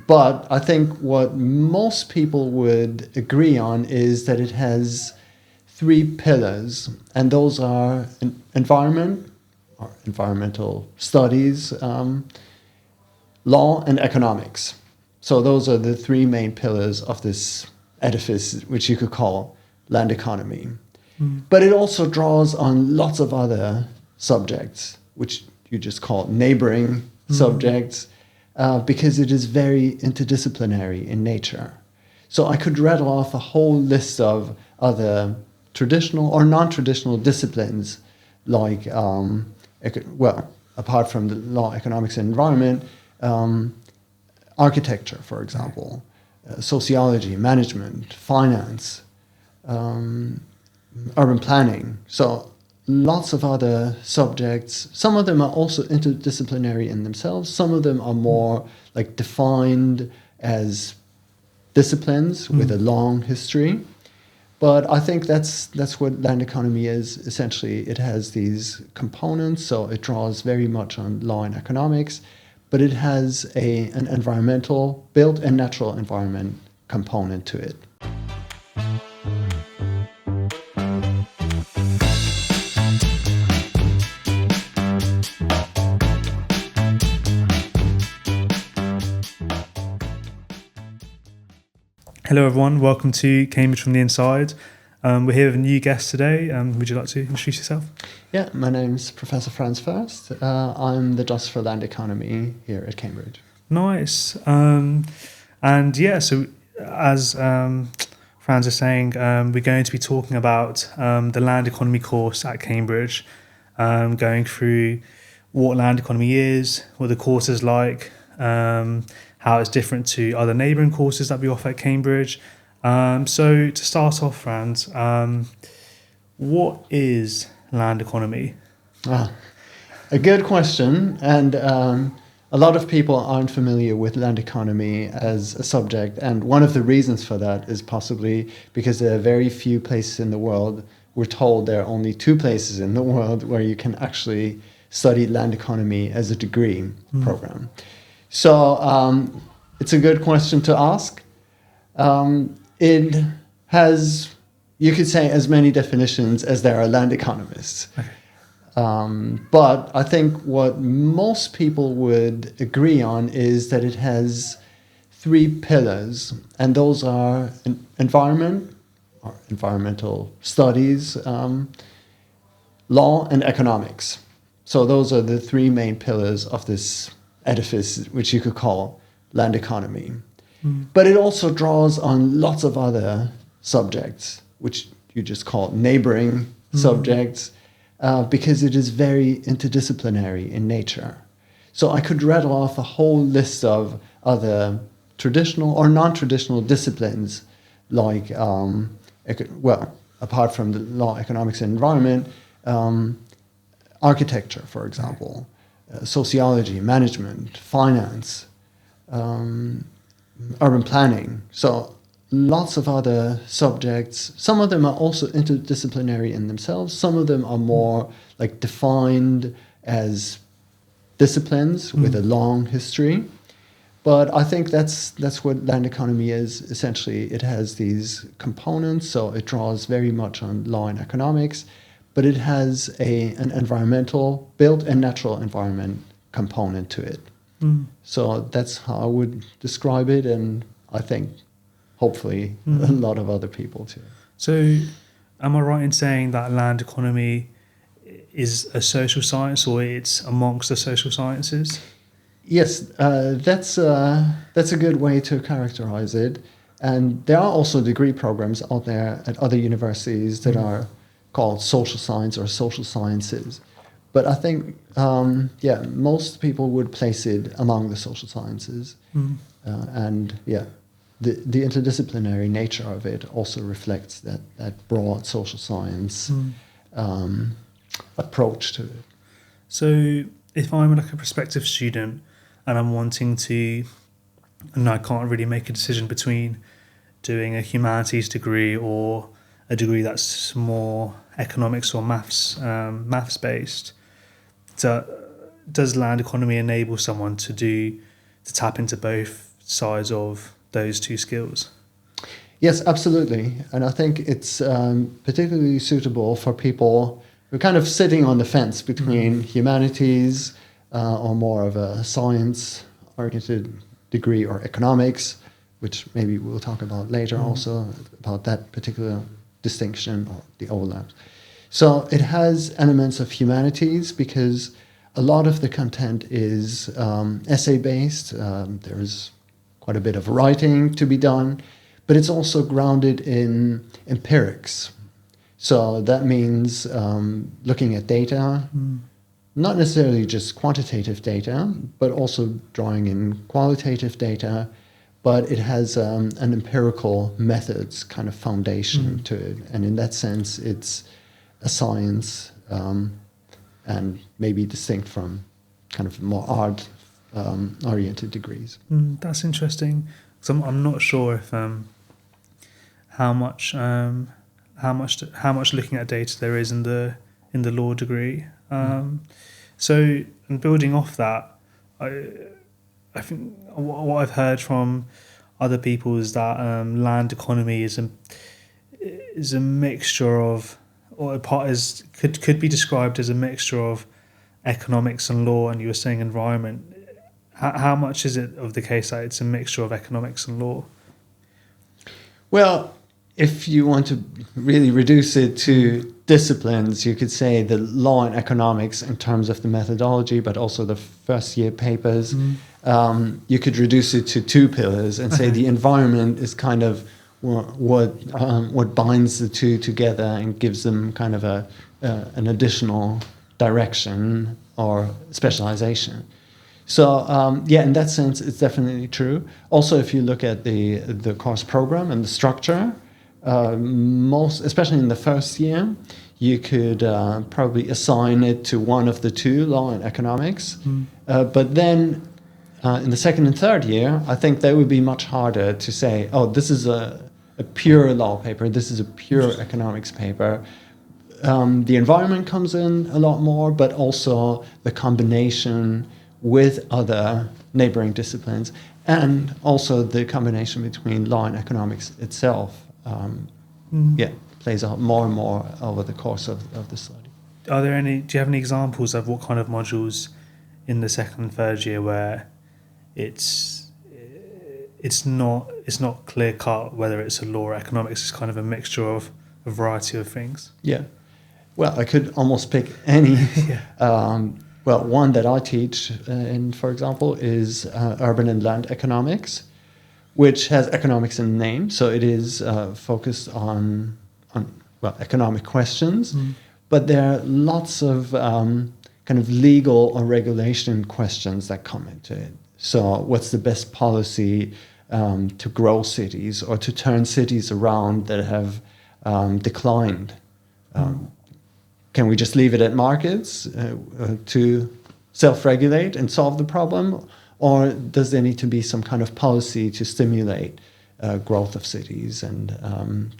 But I think what most people would agree on is that it has three pillars, and those are environment, or environmental studies, law, and economics. So those are the three main pillars of this edifice, which you could call land economy. But it also draws on lots of other subjects, which you just call neighboring subjects, because it is very interdisciplinary in nature. So I could rattle off a whole list of other traditional or non-traditional disciplines, like, apart from the law, economics, and environment, architecture, for example, sociology, management, finance, urban planning. So lots of other subjects. Some of them are also interdisciplinary in themselves. Some of them are more like defined as disciplines with a long history. But I think that's what land economy is. Essentially, it has these components. So it draws very much on law and economics, but it has an environmental, built and natural environment component to it. Hello everyone, welcome to Cambridge from the Inside. We're here with a new guest today. Would you like to introduce yourself? Yeah, my name's Professor Franz Fuerst. I'm the Just for Land Economy here at Cambridge. Nice. So as Franz is saying, we're going to be talking about the land economy course at Cambridge, going through what land economy is, what the course is like, how it's different to other neighbouring courses that we offer at Cambridge. So to start off, Franz, what is land economy? A good question, and a lot of people aren't familiar with land economy as a subject, and one of the reasons for that is possibly because there are very few places in the world. We're told there are only 2 places in the world where you can actually study land economy as a degree program. So it's a good question to ask. It has, you could say, as many definitions as there are land economists. Okay. But I think what most people would agree on is that it has 3 pillars, and those are environment, or environmental studies, law, and economics. So those are the 3 main pillars of this edifice, which you could call land economy. But it also draws on lots of other subjects, which you just call neighboring subjects, because it is very interdisciplinary in nature. So I could rattle off a whole list of other traditional or non-traditional disciplines, like, apart from the law, economics, and environment, architecture, for example, sociology, management, finance, urban planning. So lots of other subjects. Some of them are also interdisciplinary in themselves. Some of them are more like defined as disciplines with a long history. But I think that's what land economy is. Essentially, it has these components. So it draws very much on law and economics, but it has an environmental, built and natural environment component to it. So that's how I would describe it, and I think hopefully a lot of other people too. So am I right in saying that land economy is a social science, or it's amongst the social sciences? Yes, that's a good way to characterize it. And there are also degree programs out there at other universities that are called social science or social sciences. But I think, most people would place it among the social sciences. The interdisciplinary nature of it also reflects that broad social science approach to it. So if I'm like a prospective student and I'm wanting to, and I can't really make a decision between doing a humanities degree or a degree that's more economics or maths based, does land economy enable someone to tap into both sides of those two skills. Yes, absolutely. And I think it's particularly suitable for people who are kind of sitting on the fence between humanities or more of a science-oriented degree, or economics, which maybe we'll talk about later also, about that particular distinction or the overlaps. So it has elements of humanities because a lot of the content is essay-based. There's quite a bit of writing to be done, but it's also grounded in empirics. So that means looking at data, not necessarily just quantitative data, but also drawing in qualitative data, but it has an empirical methods kind of foundation to it. And in that sense, it's a science and maybe distinct from kind of more art oriented degrees. That's interesting. So I'm not sure if how much looking at data there is in the law degree. So, and building off that, I think what I've heard from other people is that land economy is a mixture of, or a part is could be described as a mixture of economics and law. And you were saying environment. How much is it of the case that it's a mixture of economics and law? Well, if you want to really reduce it to disciplines, you could say the law and economics in terms of the methodology, but also the first year papers. You could reduce it to two pillars and say the environment is kind of what binds the two together and gives them kind of an additional direction or specialization. So in that sense, it's definitely true. Also, if you look at the course program and the structure, especially in the first year, you could probably assign it to one of the two, law and economics. But then in the second and third year, I think that would be much harder to say, oh, this is a pure law paper, this is a pure economics paper. The environment comes in a lot more, but also the combination with other neighboring disciplines, and also the combination between law and economics itself plays out more and more over the course of the study. Do you have any examples of what kind of modules in the second and third year where it's not clear cut whether it's a law or economics, it's kind of a mixture of a variety of things? Yeah. Well, I could almost pick any. Well, one that I teach, for example, is urban and land economics, which has economics in the name. So it is focused on economic questions, but there are lots of kind of legal or regulation questions that come into it. So what's the best policy to grow cities or to turn cities around that have declined? Can we just leave it at markets to self-regulate and solve the problem? Or does there need to be some kind of policy to stimulate growth of cities and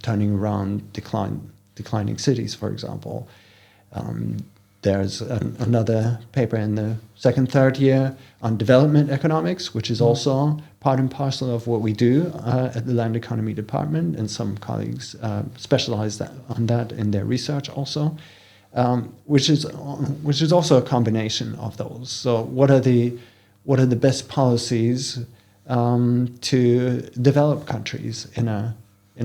turning around declining cities, for example? There's another paper in the second, third year on development economics, which is also part and parcel of what we do at the Land Economy Department, and some colleagues specialize on that in their research also. Which is also a combination of those. So what are the best policies to develop countries in a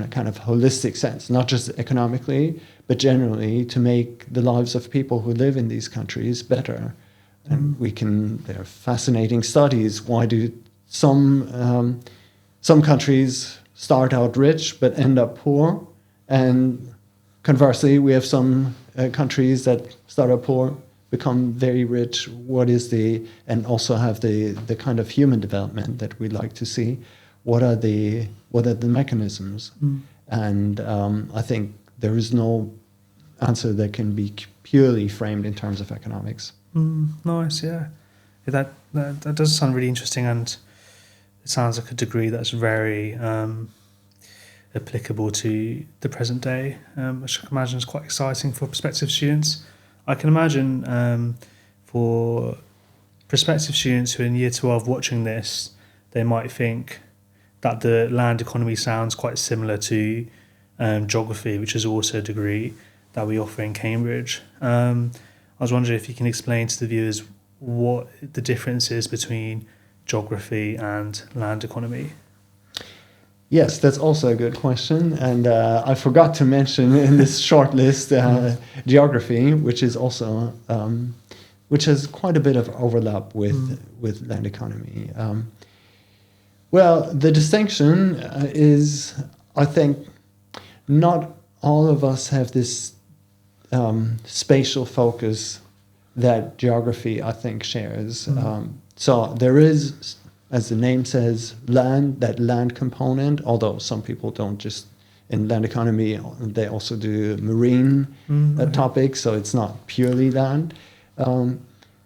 kind of holistic sense, not just economically, but generally to make the lives of people who live in these countries better. And there are fascinating studies. Why do some countries start out rich but end up poor? And conversely, we have some countries that start out poor, become very rich. And also have the kind of human development that we like to see. What are the mechanisms? And I think there is no answer that can be purely framed in terms of economics. Nice, yeah. That does sound really interesting, and it sounds like a degree that's very applicable to the present day, which I can imagine is quite exciting for prospective students. I can imagine for prospective students who are in year 12 watching this, they might think that the land economy sounds quite similar to geography, which is also a degree that we offer in Cambridge. I was wondering if you can explain to the viewers what the difference is between geography and land economy. Yes, that's also a good question. And I forgot to mention in this short list geography, which is also which has quite a bit of overlap with land economy. Well, the distinction is, I think, not all of us have this spatial focus that geography, I think, shares. So there is, as the name says, that land component, although some people don't just, in land economy, they also do marine topics, so it's not purely land.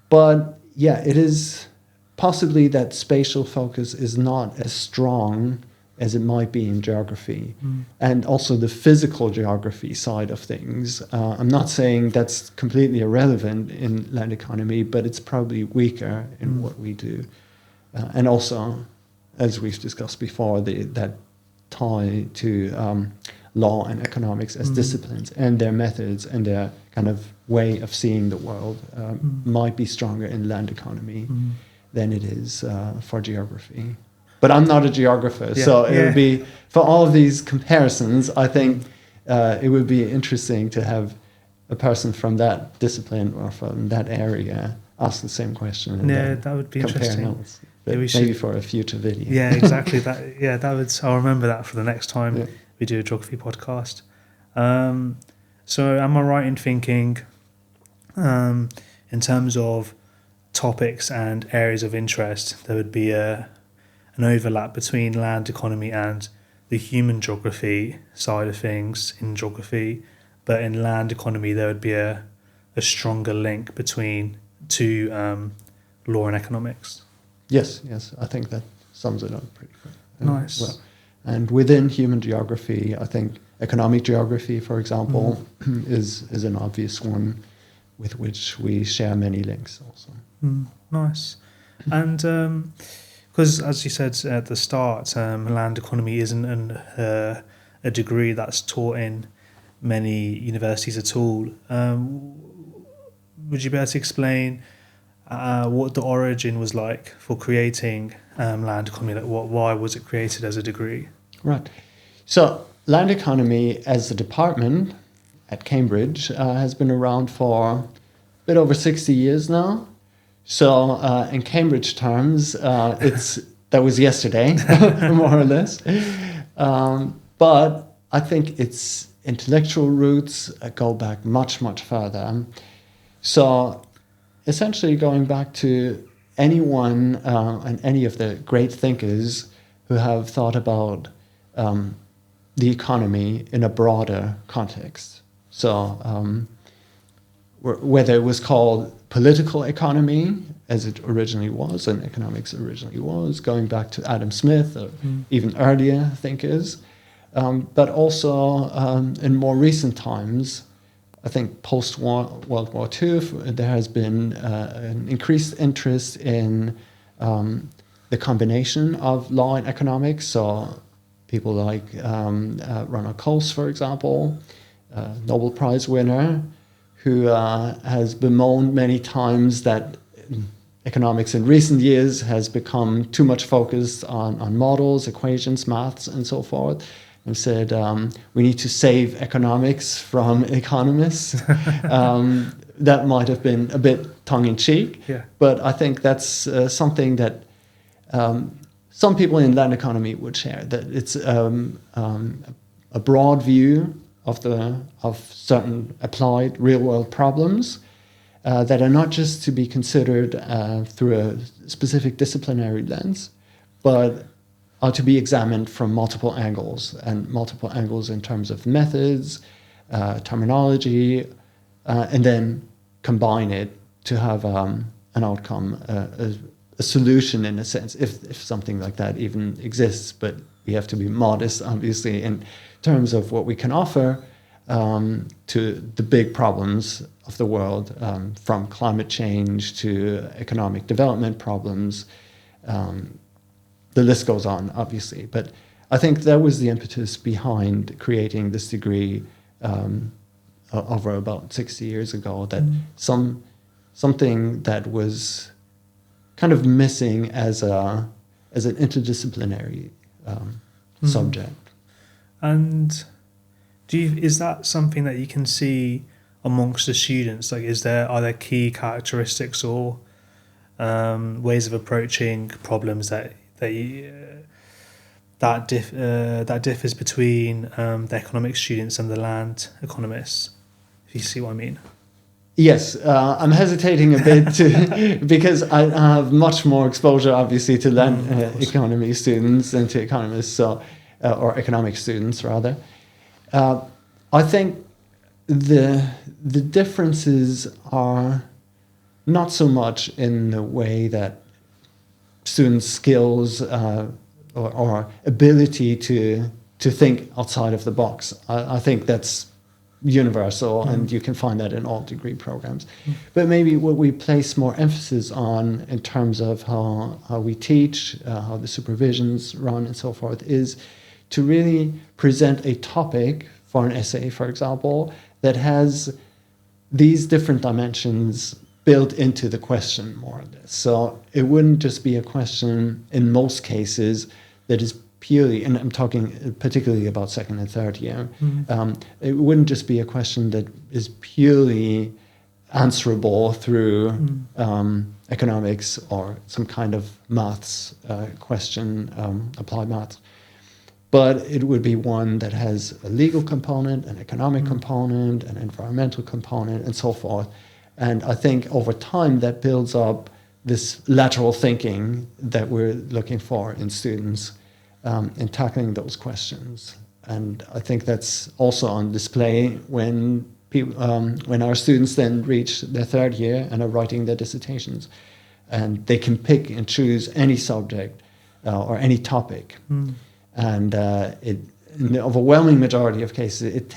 But yeah, it is possibly that spatial focus is not as strong as it might be in geography. And also the physical geography side of things. I'm not saying that's completely irrelevant in land economy, but it's probably weaker in what we do. And also, as we've discussed before, that tie to law and economics as disciplines and their methods and their kind of way of seeing the world might be stronger in land economy than it is for geography. But I'm not a geographer, so it would be, for all of these comparisons, I think it would be interesting to have a person from that discipline or from that area ask the same question. And that would be interesting. Notes. Maybe for a future video. Yeah, exactly. I'll remember that for the next time we do a geography podcast. So am I right in thinking, in terms of topics and areas of interest, there would be an overlap between land economy and the human geography side of things in geography, but in land economy there would be a stronger link between two law and economics? Yes, I think that sums it up pretty good. Nice. Well, and within human geography, I think economic geography, for example, is an obvious one with which we share many links also. Nice. And because, as you said at the start, land economy isn't a degree that's taught in many universities at all. Would you be able to explain what the origin was like for creating land economy? Like why was it created as a degree? Right. So land economy as a department at Cambridge has been around for a bit over 60 years now. So in Cambridge terms, that was yesterday, more or less. But I think its intellectual roots go back much, much further. So essentially going back to anyone and any of the great thinkers who have thought about the economy in a broader context. So whether it was called political economy, as it originally was, and economics originally was, going back to Adam Smith or even earlier thinkers, but also in more recent times, I think post-World War II, there has been an increased interest in the combination of law and economics. So people like Ronald Coase, for example, Nobel Prize winner, who has bemoaned many times that economics in recent years has become too much focused on models, equations, maths, and so forth, and said we need to save economics from economists. That might have been a bit tongue-in-cheek, but I think that's something that some people in land economy would share, that it's a broad view of certain applied real-world problems that are not just to be considered through a specific disciplinary lens, but are to be examined from multiple angles in terms of methods, terminology, and then combine it to have an outcome, a solution in a sense, if something like that even exists. But we have to be modest, obviously, in terms of what we can offer to the big problems of the world, from climate change to economic development problems. the list goes on, obviously. But I think that was the impetus behind creating this degree over about 60 years ago, that something that was kind of missing as an interdisciplinary subject. And is that something that you can see amongst the students? Like, are there key characteristics or ways of approaching problems that differs between the economics students and the land economists? If you see what I mean. Yes, I'm hesitating a bit because I have much more exposure, obviously, to land economy students than to economists, or economic students rather. I think the differences are not so much in the way that students' skills or ability to think outside of the box. I think that's universal, and you can find that in all degree programs. But maybe what we place more emphasis on in terms of how we teach, how the supervisions run and so forth, is to really present a topic for an essay, for example, that has these different dimensions built into the question, more or less. So it wouldn't just be a question, in most cases, that is purely, and I'm talking particularly about second and third year, it wouldn't just be a question that is purely answerable through economics or some kind of maths question, applied maths. But it would be one that has a legal component, an economic component, an environmental component, and so forth. And I think over time that builds up this lateral thinking that we're looking for in students in tackling those questions. And I think that's also on display when our students then reach their third year and are writing their dissertations. And they can pick and choose any subject or any topic. And in the overwhelming majority of cases, it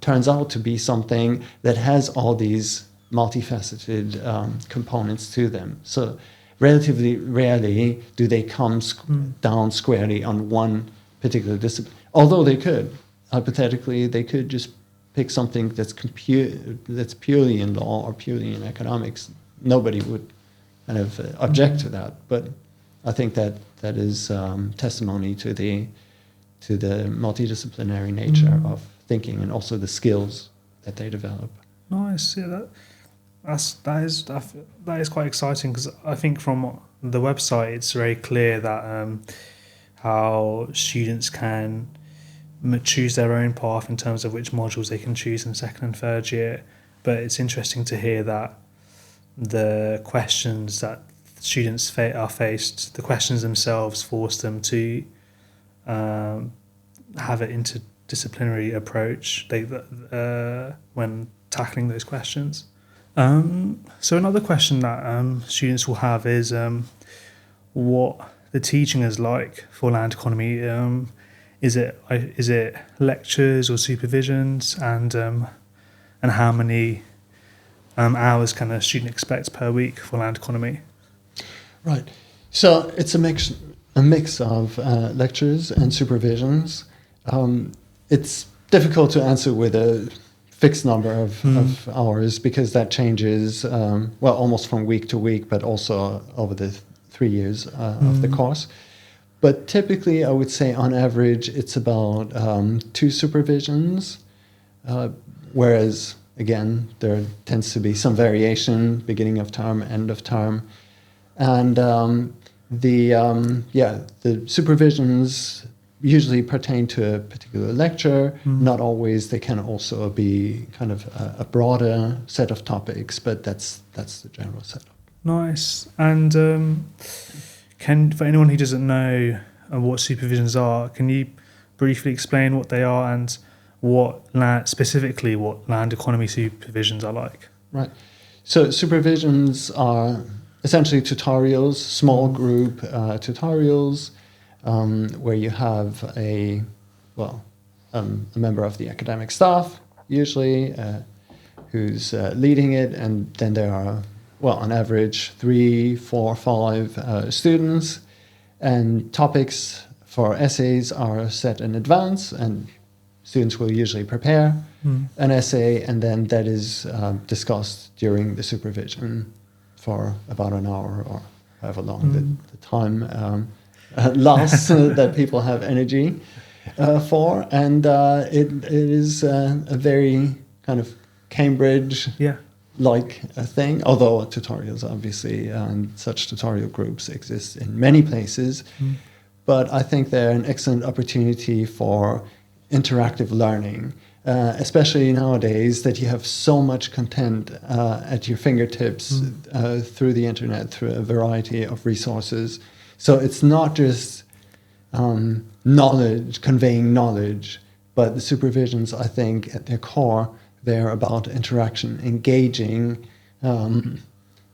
turns out to be something that has all these multifaceted components to them. So relatively rarely do they come down squarely on one particular discipline. Although they could, hypothetically, they could just pick something that's purely in law or purely in economics. Nobody would kind of object to that. But I think that is testimony to the multidisciplinary nature of thinking, and also the skills that they develop. Nice, yeah. That is quite exciting, because I think from the website it's very clear that how students can choose their own path in terms of which modules they can choose in second and third year. But it's interesting to hear that the questions that students are faced, the questions themselves force them to have an interdisciplinary approach when tackling those questions. So another question that students will have is what the teaching is like for land economy. Is it lectures or supervisions, and how many hours can a student expect per week for land economy? Right. So it's a mix of lectures and supervisions. It's difficult to answer with a fixed number of hours, because that changes, almost from week to week, but also over the 3 years of the course. But typically, I would say on average, it's about 2 supervisions, whereas, again, there tends to be some variation, beginning of term, end of term. And the supervisions usually pertain to a particular lecture. Not always. They can also be kind of a broader set of topics, but that's the general setup. Nice. And for anyone who doesn't know what supervisions are, can you briefly explain what they are and specifically what land economy supervisions are like? Right. So supervisions are essentially tutorials, small group tutorials, where you have a member of the academic staff, usually, who's leading it, and then there are, on average, 3, 4, 5 students, and topics for essays are set in advance, and students will usually prepare an essay, and then that is discussed during the supervision for about an hour or however long the time lasts that people have energy for. And it is a very kind of Cambridge-like thing, although tutorials, obviously, and such tutorial groups exist in many places. But I think they're an excellent opportunity for interactive learning, especially nowadays that you have so much content at your fingertips through the internet, through a variety of resources. So it's not just knowledge, conveying knowledge, but the supervisions, I think, at their core, they're about interaction, engaging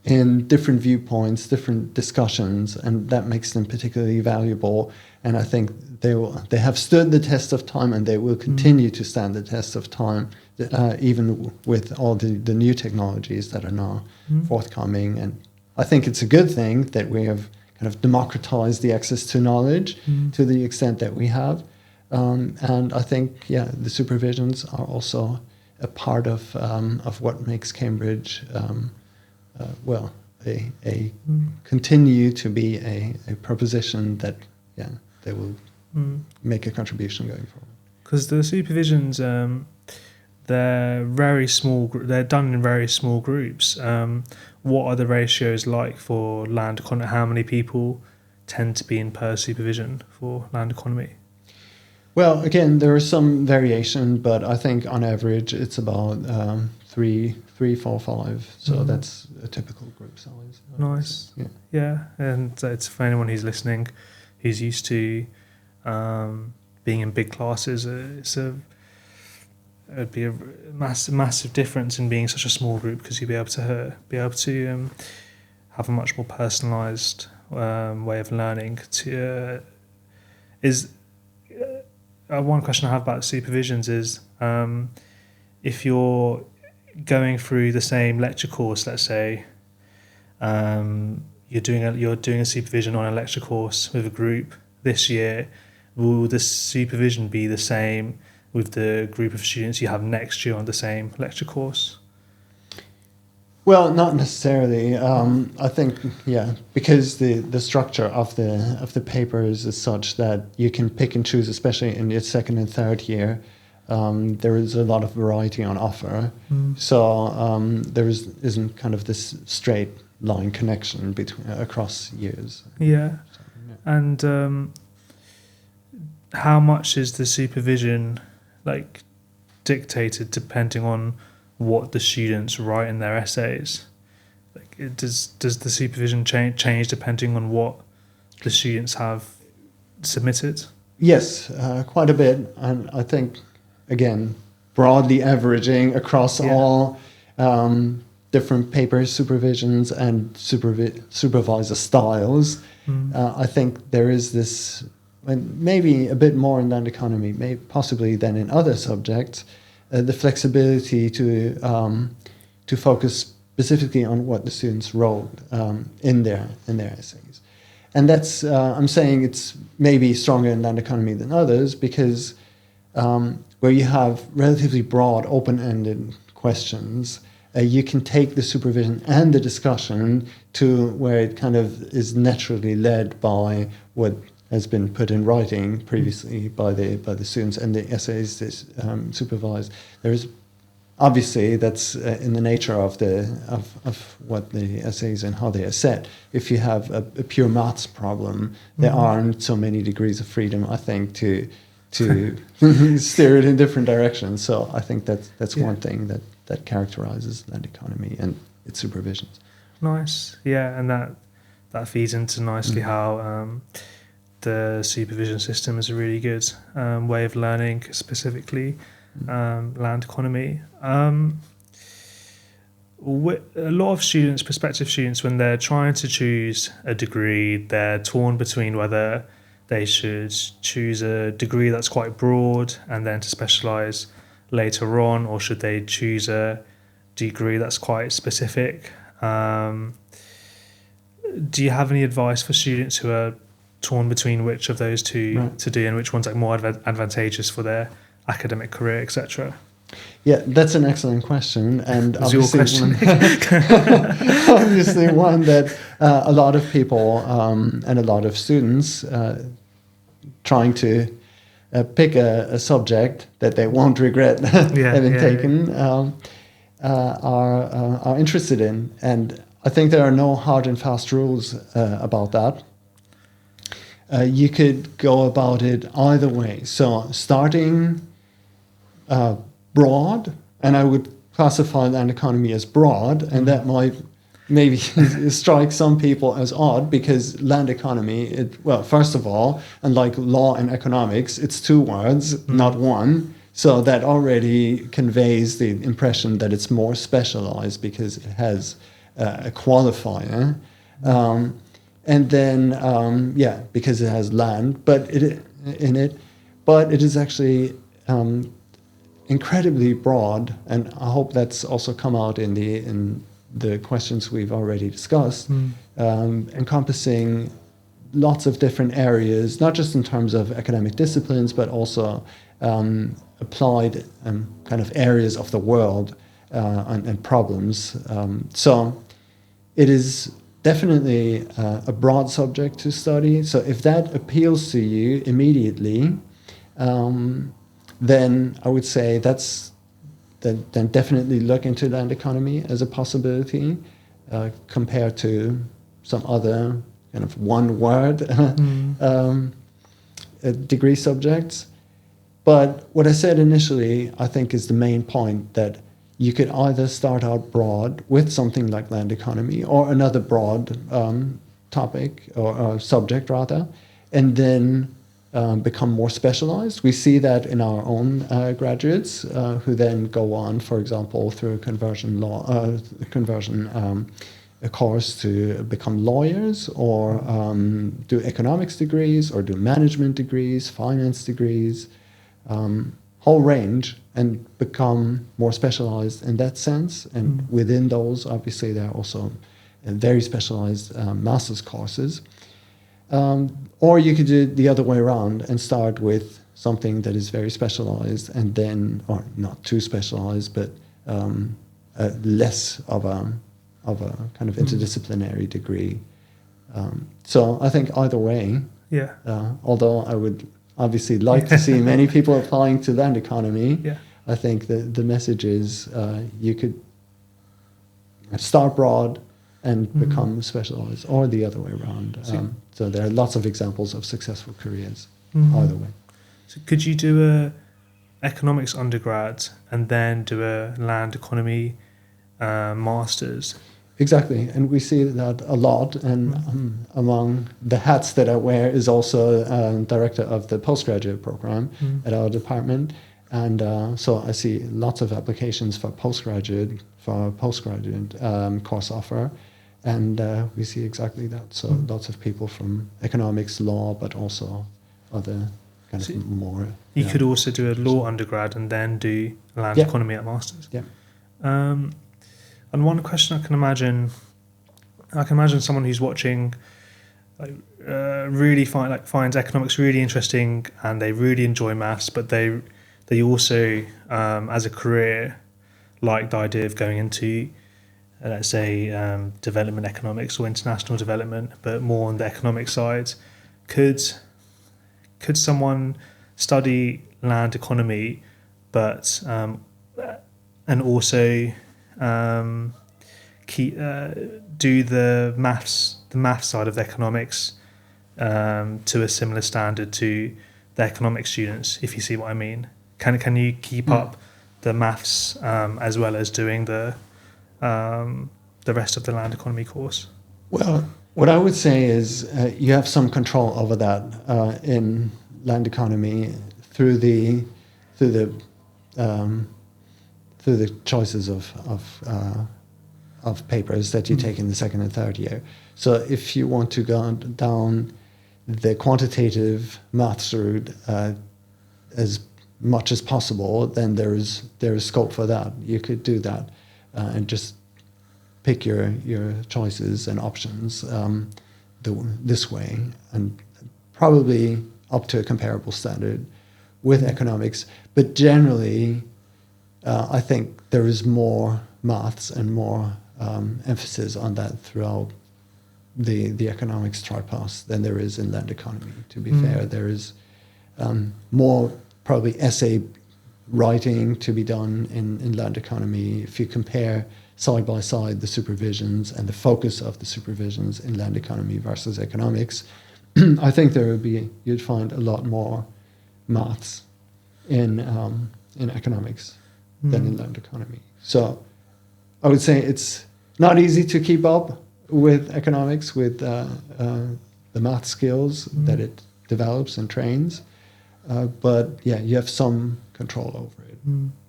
in different viewpoints, different discussions, and that makes them particularly valuable. And I think they have stood the test of time, and they will continue to stand the test of time, even with all the new technologies that are now forthcoming. And I think it's a good thing that we have kind of democratized the access to knowledge to the extent that we have. And I think, the supervisions are also a part of what makes Cambridge continue to be a proposition that they will make a contribution going forward. Because the supervisions, they're very small. They're done in very small groups. What are the ratios like for land economy? How many people tend to be in per supervision for land economy? Well, again, there is some variation, but I think on average it's about 3, 4, 5. So that's a typical group size. Nice. Yeah. And it's for anyone who's listening, who's used to being in big classes. It'd be a massive difference in being such a small group, because you'd be able to have a much more personalised way of learning. One question I have about supervisions is if you're going through the same lecture course, let's say you're doing a supervision on a lecture course with a group this year, will the supervision be the same with the group of students you have next year on the same lecture course? Well, not necessarily. I think, because the structure of the papers is such that you can pick and choose, especially in your second and third year. There is a lot of variety on offer. So there isn't kind of this straight line connection across years. Yeah. And how much is the supervision dictated depending on what the students write in their essays? Does the supervision change depending on what the students have submitted? Yes, quite a bit. And I think, again, broadly averaging across all different paper supervisions and supervisor styles, I think there is this, maybe a bit more in land economy, possibly than in other subjects, the flexibility to focus specifically on what the students wrote in their essays. And that's, I'm saying it's maybe stronger in land economy than others, because where you have relatively broad, open-ended questions, you can take the supervision and the discussion to where it kind of is naturally led by what has been put in writing previously by the students, and the essays supervised. There's obviously, that's in the nature of what the essays and how they are set. If you have a pure maths problem, there aren't so many degrees of freedom, I think, to steer it in different directions. So I think that's one thing that characterizes land economy and its supervisions. Nice, yeah, and that feeds into nicely how the supervision system is a really good way of learning, specifically land economy. A lot of students, prospective students, when they're trying to choose a degree, they're torn between whether they should choose a degree that's quite broad and then to specialise later on, or should they choose a degree that's quite specific. Do you have any advice for students who are torn between which of those two Right. to do and which one's like more advantageous for their academic career, etc. Yeah, that's an excellent question, and Was your obviously question? obviously one that a lot of people and a lot of students trying to pick a subject that they won't regret having taken are interested in, and I think there are no hard and fast rules about that. You could go about it either way. So starting broad, and I would classify land economy as broad, and that might maybe strike some people as odd because land economy, well, first of all, unlike law and economics, it's two words, not one. So that already conveys the impression that it's more specialized because it has a qualifier. And then, because it has land, but it is actually incredibly broad, and I hope that's also come out in the questions we've already discussed, encompassing lots of different areas, not just in terms of academic disciplines, but also applied kind of areas of the world and problems. So it is definitely a broad subject to study. So if that appeals to you immediately, then I would say then definitely look into land economy as a possibility compared to some other kind of one word degree subjects. But what I said initially, I think, is the main point, that you could either start out broad with something like land economy or another broad topic or subject rather, and then become more specialized. We see that in our own graduates who then go on, for example, through a course to become lawyers, or do economics degrees, or do management degrees, finance degrees, whole range, and become more specialized in that sense. And within those, obviously, there are also very specialized master's courses. Or you could do it the other way around and start with something that is very specialized, and then, or not too specialized, but less of a kind of interdisciplinary degree. So I think either way, although I would obviously like to see many people applying to land economy, I think the message is you could start broad and become specialized, or the other way around. So there are lots of examples of successful careers either way. So could you do a economics undergrad and then do a land economy master's? Exactly, and we see that a lot. And among the hats that I wear is also director of the postgraduate program at our department. And so I see lots of applications for postgraduate course offer. And we see exactly that. So lots of people from economics, law, but also other kind of more. You could also do a law undergrad and then do land economy at masters. Yeah. And one question I can imagine someone who's watching really finds economics really interesting, and they really enjoy maths, but they also as a career like the idea of going into let's say development economics or international development, but more on the economic side. Could someone study land economy, but and also do the maths side of the economics to a similar standard to the economics students, if you see what I mean? Can you keep up the maths as well as doing the rest of the land economy course? Well, what I would say is you have some control over that in land economy through the choices of papers that you take in the second and third year. So if you want to go down the quantitative maths route as much as possible, then there is scope for that. You could do that and just pick your choices and options this way, and probably up to a comparable standard with economics. But generally, I think there is more maths and more emphasis on that throughout the economics tripass than there is in land economy. To be fair, there is more probably essay writing to be done in land economy. If you compare side by side the supervisions and the focus of the supervisions in land economy versus economics, I think you'd find a lot more maths in economics than in land economy. So I would say it's not easy to keep up with economics, with the math skills that it develops and trains. But yeah, you have some control over it.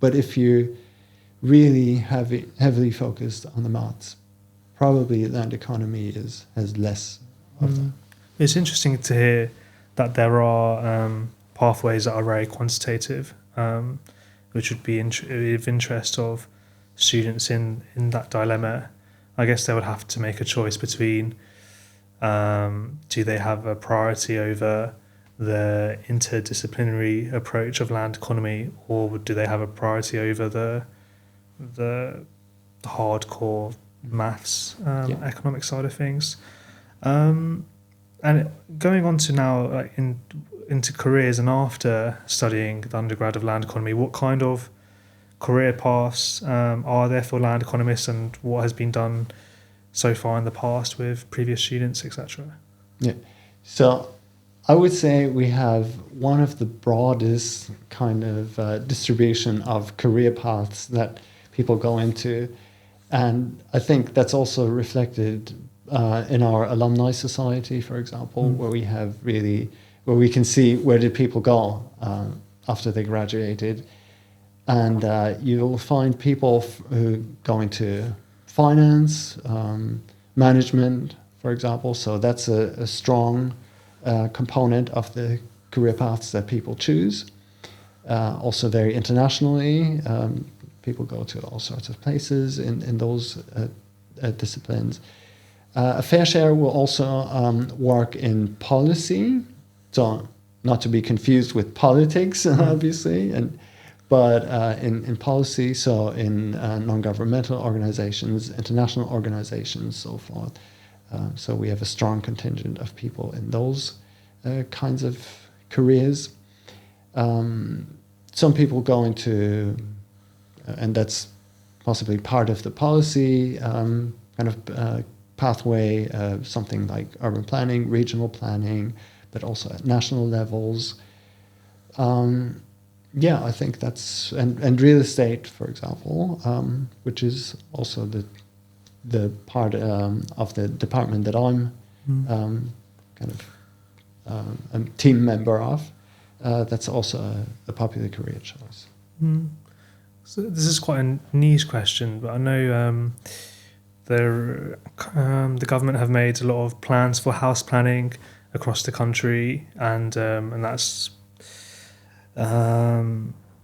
But if you really heavily focused on the maths, probably land economy has less of that. It's interesting to hear that there are pathways that are very quantitative, which would be of interest of students in that dilemma. I guess they would have to make a choice between do they have a priority over the interdisciplinary approach of land economy, or do they have a priority over the hardcore maths economic side of things? And going on to now into careers and after studying the undergrad of land economy, what kind of career paths are there for land economists, and what has been done so far in the past with previous students, etc.? Yeah, so I would say we have one of the broadest kind of distribution of career paths that people go into, and I think that's also reflected in our alumni society, for example, where we can see where did people go after they graduated. And you'll find people who go into finance, management, for example. So that's a strong component of the career paths that people choose. Also very internationally, people go to all sorts of places in those disciplines. A fair share will also work in policy, so not to be confused with politics, obviously, but in policy, so in non-governmental organizations, international organizations, so forth. So we have a strong contingent of people in those kinds of careers. Some people go into, and that's possibly part of the policy kind of pathway, something like urban planning, regional planning, but also at national levels. Yeah, I think that's, and real estate, for example, which is also the part of the department that I'm kind of a team member of. That's also a popular career choice. So this is quite a niche question, but I know the government have made a lot of plans for house planning across the country, and that's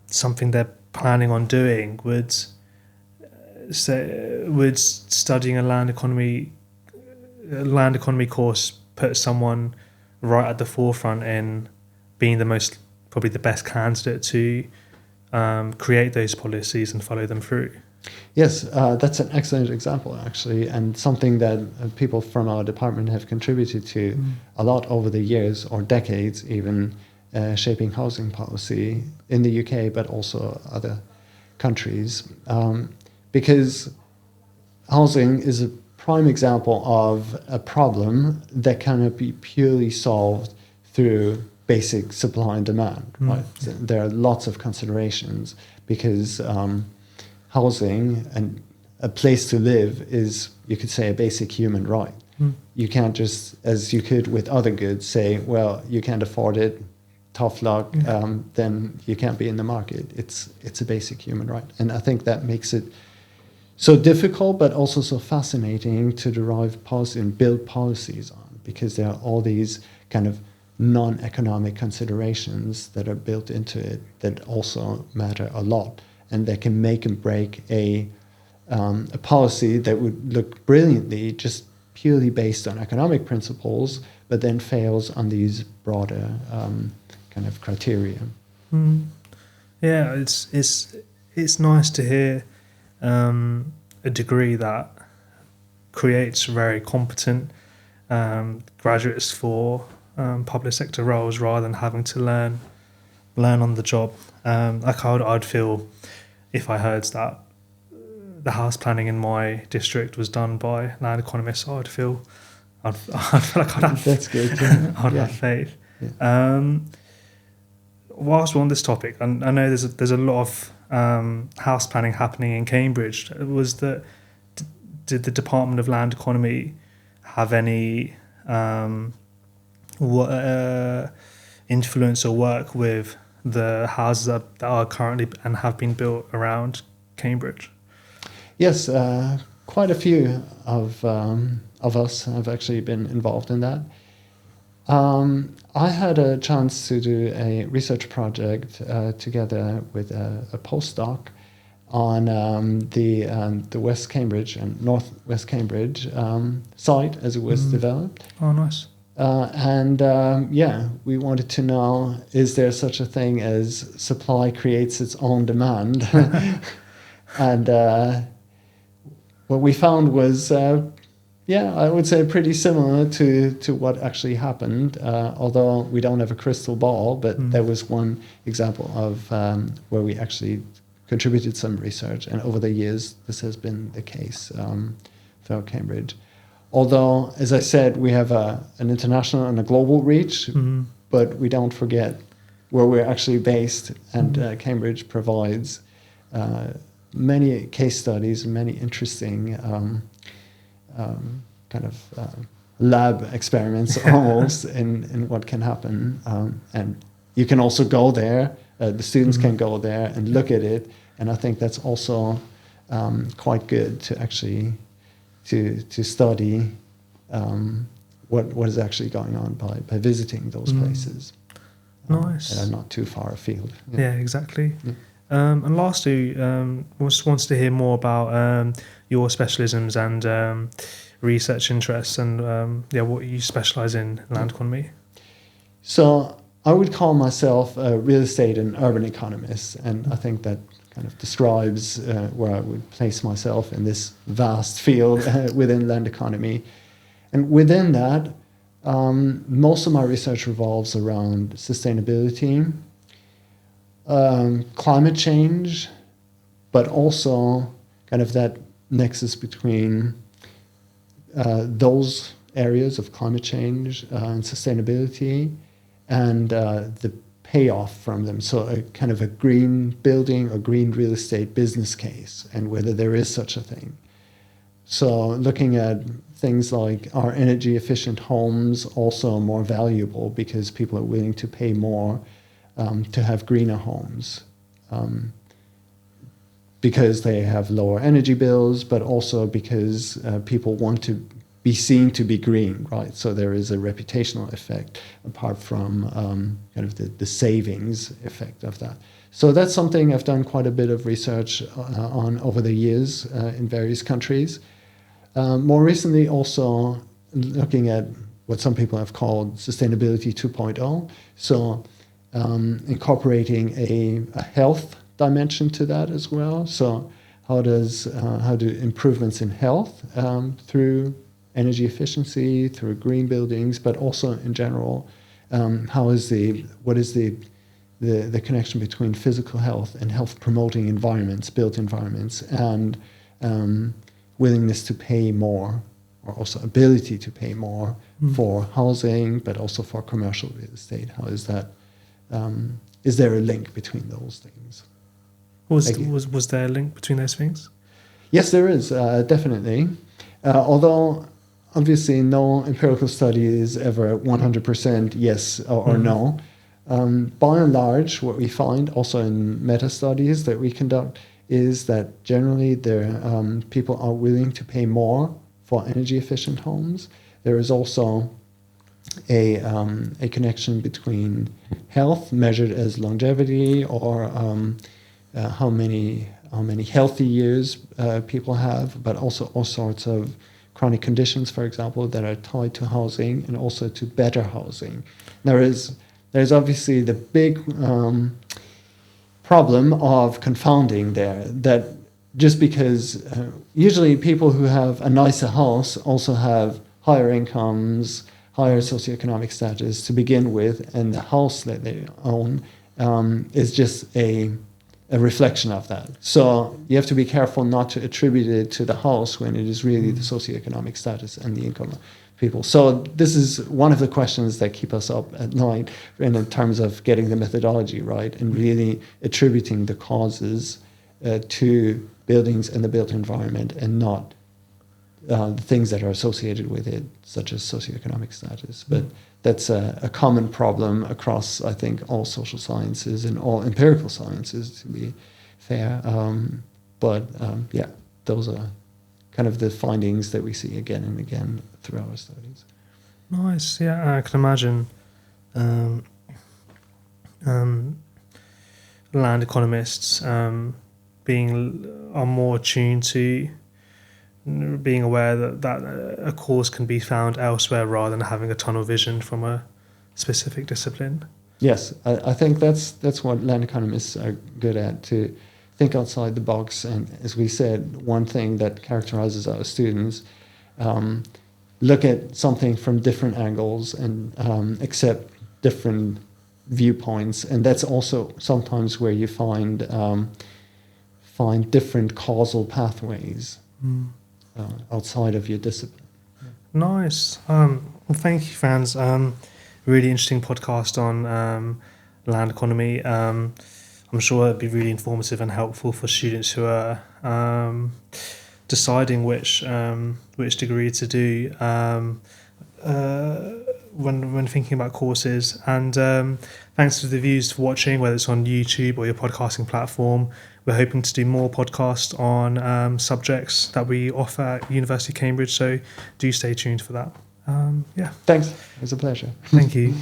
something they're planning on doing. Would studying a land economy course put someone right at the forefront in being probably the best candidate to create those policies and follow them through? Yes, that's an excellent example, actually, and something that people from our department have contributed to a lot over the years or decades, even shaping housing policy in the UK, but also other countries, because housing is a prime example of a problem that cannot be purely solved through basic supply and demand. Right? So there are lots of considerations because housing and a place to live is, you could say, a basic human right. You can't just, as you could with other goods, say, well, you can't afford it, tough luck, then you can't be in the market. It's a basic human right. And I think that makes it so difficult, but also so fascinating to derive policy and build policies on, because there are all these kind of non-economic considerations that are built into it that also matter a lot, and that can make and break a policy that would look brilliantly just purely based on economic principles, but then fails on these broader kind of criteria. Yeah, it's nice to hear a degree that creates very competent graduates for public sector roles rather than having to learn on the job. Like I'd feel if I heard that the house planning in my district was done by land economists, I'd feel like I'd have That's good. I'd have faith. Yeah. Whilst we're on this topic, I know there's a lot of house planning happening in Cambridge. Did the Department of Land Economy have any influence or work with the houses that are currently and have been built around Cambridge? Yes, quite a few of us have actually been involved in that. I had a chance to do a research project together with a postdoc on the West Cambridge and North West Cambridge site as it was developed. Oh, nice. We wanted to know, is there such a thing as supply creates its own demand? And what we found was, I would say pretty similar to what actually happened, although we don't have a crystal ball, but there was one example of where we actually contributed some research, and over the years this has been the case throughout Cambridge. Although, as I said, we have an international and a global reach, but we don't forget where we're actually based, and Cambridge provides many case studies and many interesting lab experiments almost in what can happen. And you can also go there, the students can go there and look at it, and I think that's also quite good to actually to study what is actually going on by visiting those places. Nice. That are not too far afield. Yeah, exactly. Yeah. And lastly, just wants to hear more about your specialisms and research interests and what you specialise in land economy. So I would call myself a real estate and urban economist, and I think that kind of describes where I would place myself in this vast field within land economy. And within that, most of my research revolves around sustainability, climate change, but also kind of that nexus between those areas of climate change and sustainability and the payoff from them. So a kind of a green building or green real estate business case, and whether there is such a thing. So looking at things like, are energy efficient homes also more valuable because people are willing to pay more to have greener homes because they have lower energy bills, but also because people want to be seen to be green, right? So there is a reputational effect apart from kind of the savings effect of that. So that's something I've done quite a bit of research on over the years in various countries. More recently, also looking at what some people have called sustainability 2.0. So incorporating a health dimension to that as well. So how do improvements in health through energy efficiency, through green buildings, but also in general, what is the connection between physical health and health promoting environments, built environments, and willingness to pay more, or also ability to pay more for housing, but also for commercial real estate. How is that? Is there a link between those things? Was there a link between those things? Yes, there is, definitely. Although, obviously, no empirical study is ever 100% yes or no. By and large, what we find also in meta-studies that we conduct is that generally people are willing to pay more for energy-efficient homes. There is also a connection between health measured as longevity, or how many healthy years people have, but also all sorts of chronic conditions, for example, that are tied to housing and also to better housing. There's obviously the big problem of confounding there, that just because usually people who have a nicer house also have higher incomes, higher socioeconomic status to begin with, and the house that they own is just a reflection of that. So you have to be careful not to attribute it to the house when it is really the socioeconomic status and the income of people. So this is one of the questions that keep us up at night in terms of getting the methodology right and really attributing the causes to buildings and the built environment and not the things that are associated with it, such as socioeconomic status. But that's a common problem across, I think, all social sciences and all empirical sciences, to be fair. Yeah, those are kind of the findings that we see again and again through our studies. Nice. Yeah, I can imagine land economists are more attuned to being aware that a cause can be found elsewhere rather than having a tunnel vision from a specific discipline. Yes, I think that's what land economists are good at, to think outside the box. And as we said, one thing that characterizes our students, look at something from different angles and accept different viewpoints. And that's also sometimes where you find different causal pathways outside of your discipline. Nice. Well, thank you, Franz. Really interesting podcast on land economy. I'm sure it'd be really informative and helpful for students who are deciding which degree to do when thinking about courses. And thanks to the viewers for watching, whether it's on YouTube or your podcasting platform. We're hoping to do more podcasts on subjects that we offer at University of Cambridge, so do stay tuned for that. Thanks. It was a pleasure. Thank you.